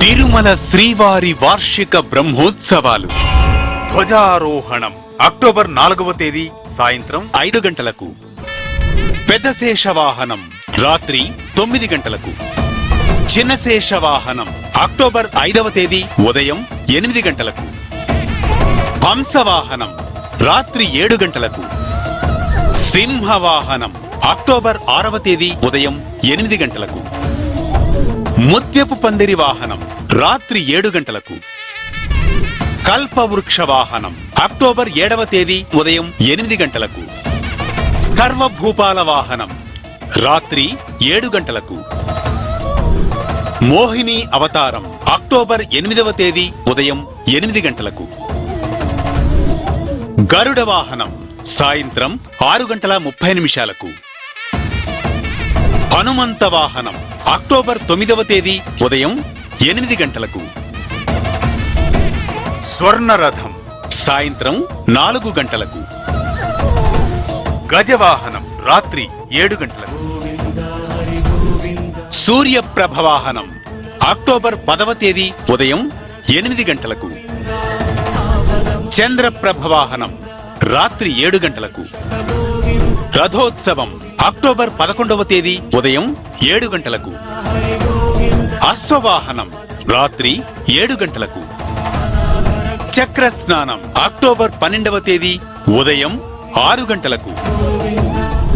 తిరుమల శ్రీవారి వార్షిక బ్రహ్మోత్సవాలు. ధ్వజారోహణం అక్టోబర్ 4వ తేదీ సాయంత్రం 5 గంటలకు. పెద్ద శేషవాహనం రాత్రి 9 గంటలకు. చిన్న శేషవాహనం అక్టోబర్ 5వ తేదీ ఉదయం 8 గంటలకు. హంసవాహనం రాత్రి 7 గంటలకు. సింహవాహనం అక్టోబర్ 6వ తేదీ ఉదయం 8 గంటలకు. ముత్యపు పందిరి వాహనం రాత్రి 7 గంటలకు. కల్పవృక్ష వాహనం అక్టోబర్ 7వ తేదీ ఉదయం 8 గంటలకు. సర్వభూపాల వాహనం రాత్రి 7 గంటలకు. మోహిని అవతారం అక్టోబర్ 8వ తేదీ ఉదయం 8 గంటలకు. గరుడ వాహనం సాయంత్రం 6:30 హనుమంత వాహనం అక్టోబర్ 9వ తేదీ ఉదయం 8 గంటలకు. స్వర్ణరథం సాయంత్రం 4 గంటలకు. గజవాహనం రాత్రి 7 గంటలకు. సూర్యప్రభ వాహనం అక్టోబర్ 10వ తేదీ ఉదయం 8 గంటలకు. చంద్రప్రభ వాహనం రాత్రి 7 గంటలకు. రథోత్సవం అక్టోబర్ 11వ తేదీ ఉదయం 7 గంటలకు. అశ్వవాహనం రాత్రి 7 గంటలకు. చక్ర స్నానం అక్టోబర్ 12వ తేదీ ఉదయం 6 గంటలకు.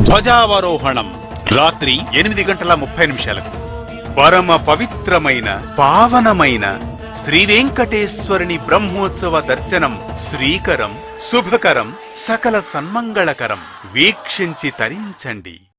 ధ్వజావరోహణం రాత్రి 8:30 పరమ పవిత్రమైన పావనమైన శ్రీ వెంకటేశ్వరుని బ్రహ్మోత్సవ దర్శనం శ్రీకరం, శుభకరం, సకల సన్మంగళకరం. వీక్షించి తరించండి.